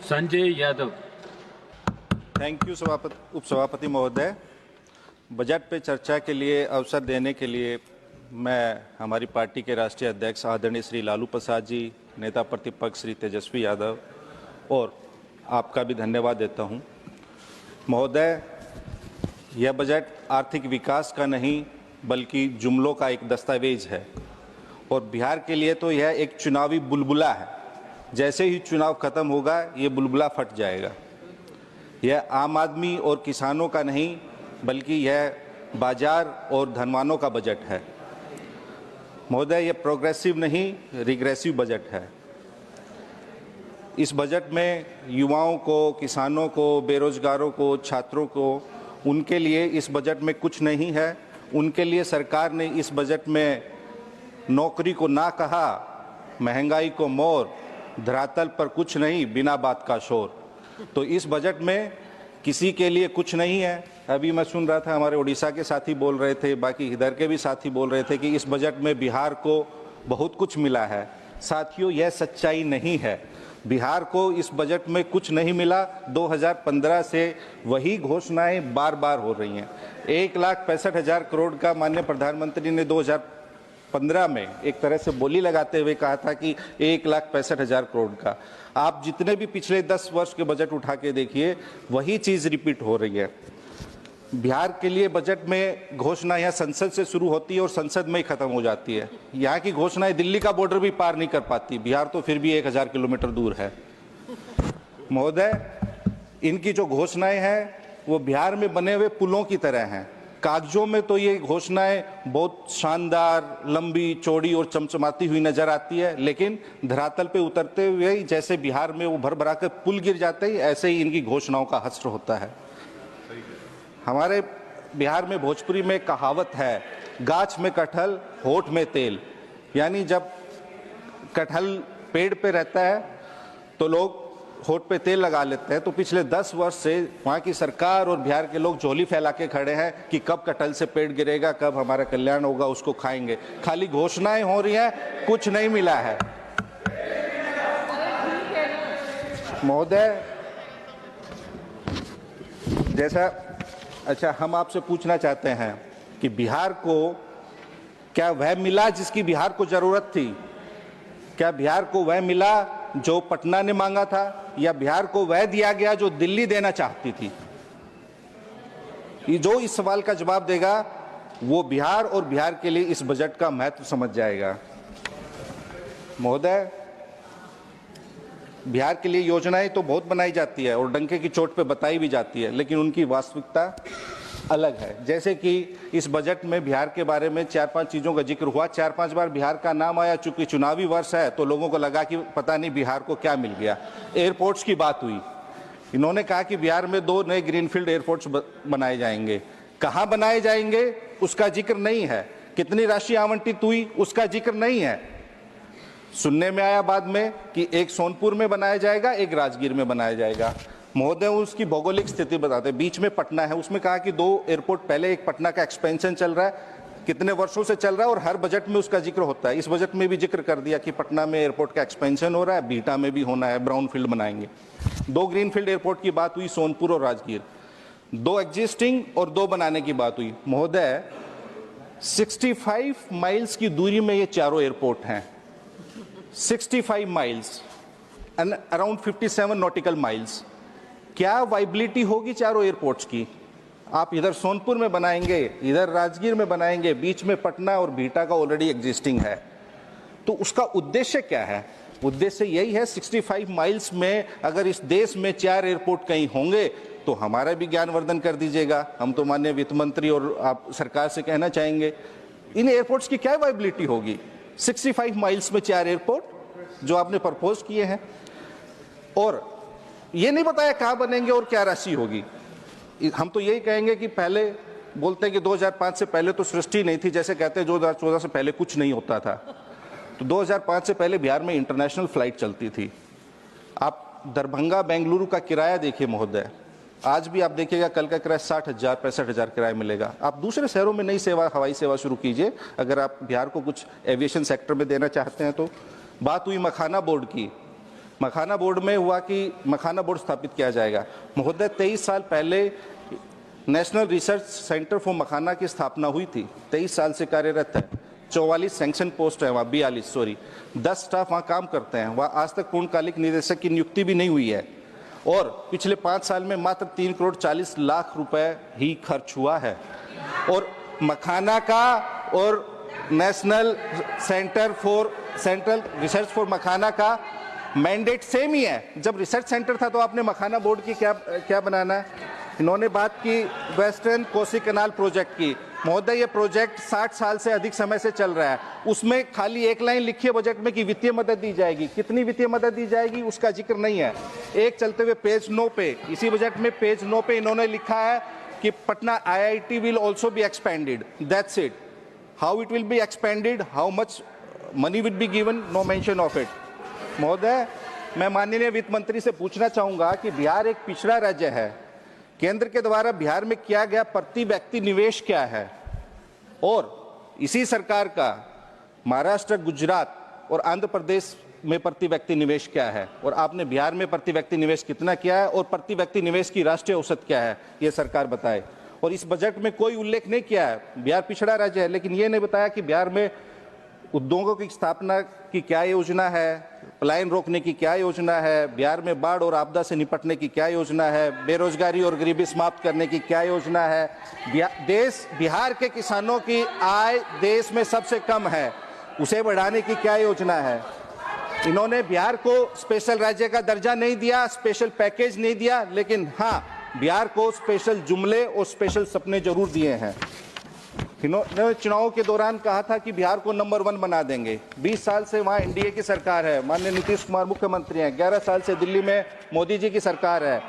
Sanjay Yadav. Thank you उपसभापति महोदय। Budget पे चर्चा के लिए अवसर देने के लिए मैं हमारी पार्टी के राष्ट्रीय अध्यक्ष आदरणीय श्री लालू प्रसाद जी, नेता प्रतिपक्ष श्री तेजस्वी यादव और आपका भी धन्यवाद देता हूं। महोदय, यह बजट आर्थिक विकास का नहीं बल्कि जुमलों का एक दस्तावेज है और बिहार के लिए तो यह एक चुनावी बुलबुला है। जैसे ही चुनाव खत्म होगा ये बुलबुला फट जाएगा। यह आम आदमी और किसानों का नहीं बल्कि यह बाजार और धनवानों का बजट है। महोदय, यह प्रोग्रेसिव नहीं रिग्रेसिव बजट है। इस बजट में युवाओं को, किसानों को, बेरोजगारों को, छात्रों को, उनके लिए इस बजट में कुछ नहीं है। उनके लिए सरकार ने इस बजट में नौकरी को ना कहा, महंगाई को मोर, धरातल पर कुछ नहीं बिना बात का शोर। तो इस बजट में किसी के लिए कुछ नहीं है। अभी मैं सुन रहा था, हमारे उड़ीसा के साथी बोल रहे थे, बाकी इधर के भी साथी बोल रहे थे कि इस बजट में बिहार को बहुत कुछ मिला है। साथियों, यह सच्चाई नहीं है। बिहार को इस बजट में कुछ नहीं मिला। 2015 से वही घोषणाएं बार बार हो रही हैं। 1,65,000 करोड़ का माननीय प्रधानमंत्री ने 2015 में एक तरह से बोली लगाते हुए कहा था कि 1,65,000 करोड़ का। आप जितने भी पिछले 10 वर्ष के बजट उठा के देखिए, वही चीज़ रिपीट हो रही है। बिहार के लिए बजट में घोषणा यहाँ संसद से शुरू होती है और संसद में ही खत्म हो जाती है। यहाँ की घोषणाएं दिल्ली का बॉर्डर भी पार नहीं कर पाती। बिहार तो फिर भी 1,000 किलोमीटर दूर है। महोदय, इनकी जो घोषणाएं हैं वो बिहार में बने हुए पुलों की तरह हैं। कागजों में तो ये घोषणाएं बहुत शानदार, लंबी, चौड़ी और चमचमाती हुई नजर आती है, लेकिन धरातल पे उतरते हुए जैसे बिहार में वो भर भरा कर पुल गिर जाते ही, ऐसे ही इनकी घोषणाओं का हश्र होता है। हमारे बिहार में भोजपुरी में कहावत है, गाछ में कटहल होठ में तेल। यानी जब कटहल पेड़ पे रहता है तो लोग होठ पे तेल लगा लेते हैं। तो पिछले 10 वर्ष से वहाँ की सरकार और बिहार के लोग झोली फैला के खड़े हैं कि कब कटहल से पेड़ गिरेगा, कब हमारा कल्याण होगा, उसको खाएंगे। खाली घोषणाएं हो रही हैं, कुछ नहीं मिला है। महोदय, जैसा हम आपसे पूछना चाहते हैं कि बिहार को क्या वह मिला जिसकी बिहार को जरूरत थी? क्या बिहार को वह मिला जो पटना ने मांगा था, या बिहार को वह दिया गया जो दिल्ली देना चाहती थी? जो इस सवाल का जवाब देगा वो बिहार और बिहार के लिए इस बजट का महत्व समझ जाएगा। महोदय, बिहार के लिए योजनाएं तो बहुत बनाई जाती है और डंके की चोट पे बताई भी जाती है, लेकिन उनकी वास्तविकता अलग है। जैसे कि इस बजट में बिहार के बारे में 4-5 चीज़ों का जिक्र हुआ। 4-5 बार बिहार का नाम आया। चूंकि चुनावी वर्ष है तो लोगों को लगा कि पता नहीं बिहार को क्या मिल गया। एयरपोर्ट्स की बात हुई। इन्होंने कहा कि बिहार में 2 नए ग्रीनफील्ड एयरपोर्ट्स बनाए जाएंगे। कहाँ बनाए जाएंगे उसका जिक्र नहीं है। कितनी राशि आवंटित हुई उसका जिक्र नहीं है। सुनने में आया बाद में कि एक सोनपुर में बनाया जाएगा, एक राजगीर में बनाया जाएगा। महोदय, उसकी भौगोलिक स्थिति बताते हैं। बीच में पटना है, उसमें कहा कि 2 एयरपोर्ट, पहले एक पटना का एक्सपेंशन चल रहा है, कितने वर्षों से चल रहा है और हर बजट में उसका जिक्र होता है। इस बजट में भी जिक्र कर दिया कि पटना में एयरपोर्ट का एक्सपेंशन हो रहा है, बिहटा में भी होना है, ब्राउन फील्ड बनाएंगे। 2 ग्रीनफील्ड एयरपोर्ट की बात हुई, सोनपुर और राजगीर। 2 एग्जिस्टिंग और 2 बनाने की बात हुई। महोदय, 65 माइल्स की दूरी में ये चारों एयरपोर्ट हैं। 65 miles and around 57 nautical miles. क्या वाइबिलिटी होगी चारों एयरपोर्ट्स की? आप इधर सोनपुर में बनाएंगे, इधर राजगीर में बनाएंगे, बीच में पटना और बिहटा का ऑलरेडी एग्जिस्टिंग है। तो उसका उद्देश्य क्या है? उद्देश्य यही है, 65 माइल्स में अगर इस देश में 4 एयरपोर्ट कहीं होंगे तो हमारा भी ज्ञानवर्धन कर दीजिएगा। हम तो माननीय वित्त मंत्री और आप सरकार से कहना चाहेंगे, इन एयरपोर्ट्स की क्या वाइबिलिटी होगी? 65 माइल्स में 4 एयरपोर्ट जो आपने प्रपोज किए हैं, और ये नहीं बताया कहाँ बनेंगे और क्या राशि होगी। हम तो यही कहेंगे कि पहले बोलते हैं कि 2005 से पहले तो सृष्टि नहीं थी, जैसे कहते हैं 2014 से पहले कुछ नहीं होता था। तो 2005 से पहले बिहार में इंटरनेशनल फ्लाइट चलती थी। आप दरभंगा बेंगलुरु का किराया देखिए महोदय, आज भी आप देखिएगा कल का किराया 60,000 65,000 किराया मिलेगा। आप दूसरे शहरों में नई सेवा, हवाई सेवा शुरू कीजिए अगर आप बिहार को कुछ एविएशन सेक्टर में देना चाहते हैं तो। बात हुई मखाना बोर्ड की। मखाना बोर्ड में हुआ कि मखाना बोर्ड स्थापित किया जाएगा। महोदय, 23 साल पहले नेशनल रिसर्च सेंटर फॉर मखाना की स्थापना हुई थी, 23 साल से कार्यरत है। 44 सैंक्शन पोस्ट है वहाँ, 10 स्टाफ वहाँ काम करते हैं। वहाँ आज तक पूर्णकालिक निदेशक की नियुक्ति भी नहीं हुई है और पिछले 5 साल में मात्र 3 करोड़ 40 लाख रुपए ही खर्च हुआ है। और मखाना का और नेशनल रिसर्च फॉर मखाना का मैंडेट सेम ही है। जब रिसर्च सेंटर था तो आपने मखाना बोर्ड की क्या बनाना है? इन्होंने बात की वेस्टर्न कोसी कनाल प्रोजेक्ट की। महोदय, ये प्रोजेक्ट 60 साल से अधिक समय से चल रहा है। उसमें खाली एक लाइन लिखी है बजट में कि वित्तीय मदद दी जाएगी। कितनी वित्तीय मदद दी जाएगी उसका जिक्र नहीं है। एक चलते हुए पेज 9 पे, इसी बजट में पेज 9 पे इन्होंने लिखा है कि Patna IIT will also be expanded. That's it. How it will be expanded, how much money will be given, no mention of it. महोदय, मैं माननीय वित्त मंत्री से पूछना चाहूंगा कि बिहार एक पिछड़ा राज्य है। केंद्र के द्वारा बिहार में किया गया प्रति व्यक्ति निवेश क्या है और इसी सरकार का महाराष्ट्र, गुजरात और आंध्र प्रदेश में प्रति व्यक्ति निवेश क्या है और आपने बिहार में प्रति व्यक्ति निवेश कितना किया है और प्रति व्यक्ति निवेश की राष्ट्रीय औसत क्या है, ये सरकार बताए। और इस बजट में कोई उल्लेख नहीं किया है। बिहार पिछड़ा राज्य है, लेकिन ये नहीं बताया कि बिहार में उद्योगों की स्थापना की क्या योजना है, पलायन रोकने की क्या योजना है, बिहार में बाढ़ और आपदा से निपटने की क्या योजना है, बेरोजगारी और गरीबी समाप्त करने की क्या योजना है। बिहार के किसानों की आय देश में सबसे कम है, उसे बढ़ाने की क्या योजना है। इन्होंने बिहार को स्पेशल राज्य का दर्जा नहीं दिया, स्पेशल पैकेज नहीं दिया, लेकिन हाँ, बिहार को स्पेशल जुमले और स्पेशल सपने जरूर दिए हैं। इन्होंने चुनाव के दौरान कहा था कि बिहार को नंबर 1 बना देंगे। 20 साल से वहाँ NDA की सरकार है, माननीय नीतीश कुमार मुख्यमंत्री हैं। 11 साल से दिल्ली में मोदी जी की सरकार है,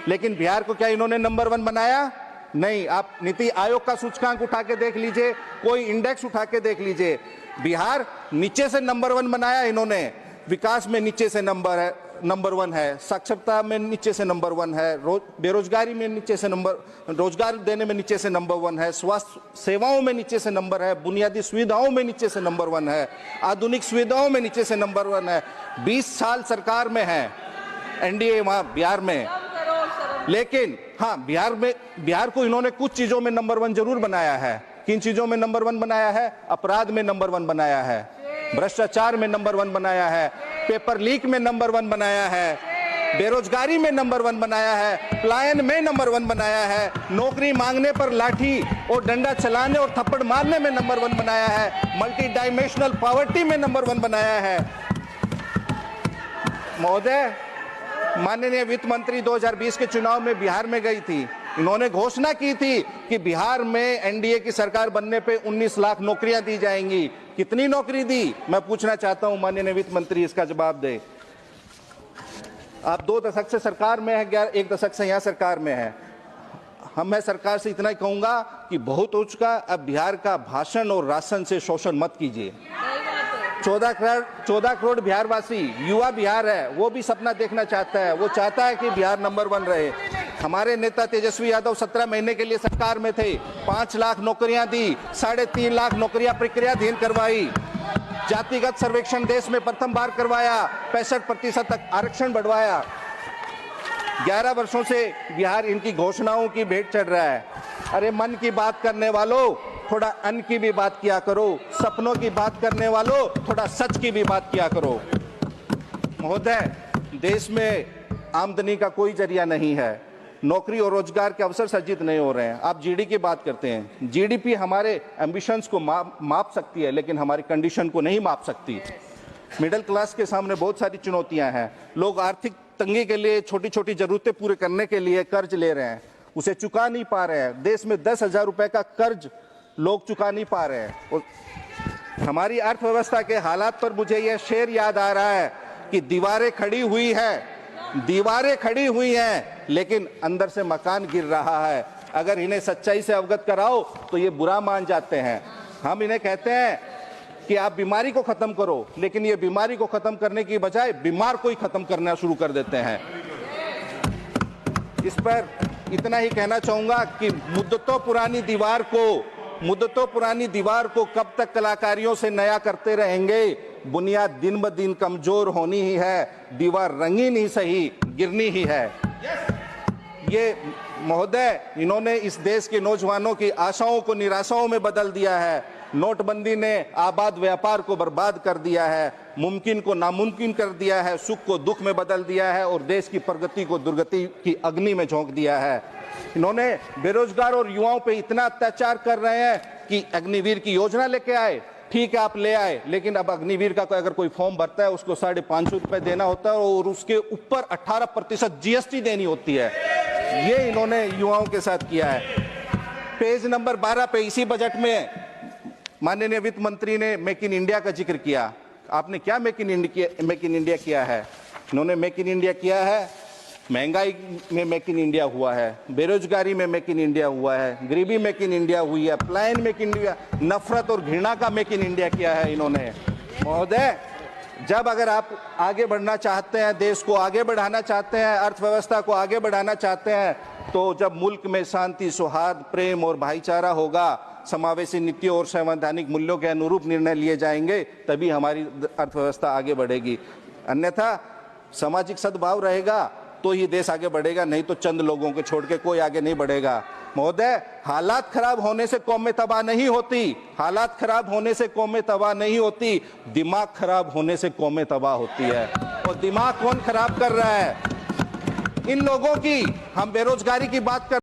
लेकिन बिहार को क्या इन्होंने नंबर 1 बनाया? नहीं। आप नीति आयोग का सूचकांक उठा के देख लीजिए, कोई इंडेक्स उठा के देख लीजिए, बिहार नीचे से नंबर 1 बनाया इन्होंने। विकास में नीचे से नंबर 1 है, साक्षरता में नीचे से नंबर 1 है, बेरोजगारी में नीचे से रोजगार देने में नीचे से नंबर 1 है, स्वास्थ्य सेवाओं में नीचे से नंबर है, बुनियादी सुविधाओं में नीचे से नंबर 1 है, आधुनिक सुविधाओं में नीचे से नंबर 1 है। 20 साल सरकार में है NDA वहां बिहार में, लेकिन हाँ, बिहार को इन्होंने कुछ चीजों में नंबर 1 जरूर बनाया है। किन चीजों में नंबर 1 बनाया है? अपराध में नंबर 1 बनाया है, भ्रष्टाचार में नंबर 1 बनाया है, पेपर लीक में नंबर 1 बनाया है, बेरोजगारी में नंबर 1 बनाया है, पलायन में नंबर 1 बनाया है, नौकरी मांगने पर लाठी और डंडा चलाने और थप्पड़ मारने में नंबर 1 बनाया है, मल्टी डायमेंशनल पॉवर्टी में नंबर 1 बनाया है। महोदय, माननीय वित्त मंत्री 2020 के चुनाव में बिहार में गई थी। इन्होंने घोषणा की थी कि बिहार में NDA की सरकार बनने पे 19 लाख नौकरियां दी जाएंगी। कितनी नौकरी दी, मैं पूछना चाहता हूं, माननीय वित्त मंत्री इसका जवाब दे। आप 2 दशक से सरकार में है, 1 दशक से यहाँ सरकार में है। मैं सरकार से इतना ही कहूंगा कि बहुत हो चुका, अब बिहार का भाषण और राशन से शोषण मत कीजिए। 14 करोड़ बिहारवासी, युवा बिहार है, वो भी सपना देखना चाहता है। वो चाहता है कि बिहार नंबर 1 रहे। हमारे नेता तेजस्वी यादव 17 महीने के लिए सरकार में थे, 5 लाख नौकरियां दी, 3.5 लाख नौकरियां प्रक्रियाधीन करवाई, जातिगत सर्वेक्षण देश में प्रथम बार करवाया, 65% तक आरक्षण बढ़वाया। 11 वर्षों से बिहार इनकी घोषणाओं की भेंट चढ़ रहा है। अरे मन की बात करने वालों, थोड़ा अन्न की भी बात किया करो, सपनों की बात करने वालों, थोड़ा सच की भी बात किया करो। महोदय, देश में आमदनी का कोई जरिया नहीं है, नौकरी और रोजगार के अवसर सृजित नहीं हो रहे हैं। आप GDP की बात करते हैं, GDP हमारे एम्बिशंस को माप सकती है, लेकिन हमारी कंडीशन को नहीं माप सकती। मिडिल क्लास के सामने बहुत सारी चुनौतियां हैं। लोग आर्थिक तंगी के लिए छोटी छोटी जरूरतें पूरे करने के लिए कर्ज ले रहे हैं, उसे चुका नहीं पा रहे हैं। देश में 10,000 रुपए का कर्ज लोग चुका नहीं पा रहे हैं। और हमारी अर्थव्यवस्था के हालात पर मुझे यह शेर याद आ रहा है कि दीवारें खड़ी हुई हैं, लेकिन अंदर से मकान गिर रहा है। अगर इन्हें सच्चाई से अवगत कराओ तो ये बुरा मान जाते हैं। हम इन्हें कहते हैं कि आप बीमारी को खत्म करो, लेकिन ये बीमारी को खत्म करने की बजाय बीमार को ही खत्म करना शुरू कर देते हैं। इस पर इतना ही कहना चाहूंगा कि मुद्दतों पुरानी दीवार को कब तक कलाकारियों से नया करते रहेंगे। बुनियाद दिन ब दिन कमजोर होनी ही है, दीवार रंगीन ही सही गिरनी ही है। ये महोदय, इन्होंने इस देश के नौजवानों की आशाओं को निराशाओं में बदल दिया है। नोटबंदी ने आबाद व्यापार को बर्बाद कर दिया है, मुमकिन को नामुमकिन कर दिया है, सुख को दुख में बदल दिया है और देश की प्रगति को दुर्गति की अग्नि में झोंक दिया है। इन्होंने बेरोजगार और युवाओं पे इतना अत्याचार कर रहे हैं कि अग्निवीर की योजना लेके आए, ठीक है आप ले आए, लेकिन अब अग्निवीर का अगर कोई फॉर्म भरता है उसको 550 रुपए देना होता है और उसके ऊपर 18% GST देनी होती है। ये इन्होंने युवाओं के साथ किया है। पेज नंबर 12 पे इसी बजट में माननीय वित्त मंत्री ने मेक इन इंडिया का जिक्र किया। आपने क्या मेक इन इंडिया किया है? इन्होंने मेक इन इंडिया किया है, महंगाई में मेक इन इंडिया हुआ है, बेरोजगारी में मेक इन इंडिया हुआ है, गरीबी मेक इन इंडिया हुई है, पलायन मेक इन इंडिया, नफरत और घृणा का मेक इन इंडिया किया है इन्होंने। महोदय, जब अगर आप आगे बढ़ना चाहते हैं, देश को आगे बढ़ाना चाहते हैं, अर्थव्यवस्था को आगे बढ़ाना चाहते हैं, तो जब मुल्क में शांति, सौहार्द, प्रेम और भाईचारा होगा, समावेशी नीतियों और संवैधानिक मूल्यों के अनुरूप निर्णय लिए जाएंगे, तभी हमारी अर्थव्यवस्था आगे बढ़ेगी। अन्यथा सामाजिक सद्भाव रहेगा तो ही देश आगे बढ़ेगा, नहीं तो चंद लोगों को छोड़ के कोई आगे नहीं बढ़ेगा। महोदय, हालात खराब होने से कौमें तबाह नहीं होती, हालात खराब होने से कौमें तबाह नहीं होती, दिमाग खराब होने से कौमें तबाह होती है। और दिमाग कौन खराब कर रहा है? इन लोगों की। हम बेरोजगारी की बात कर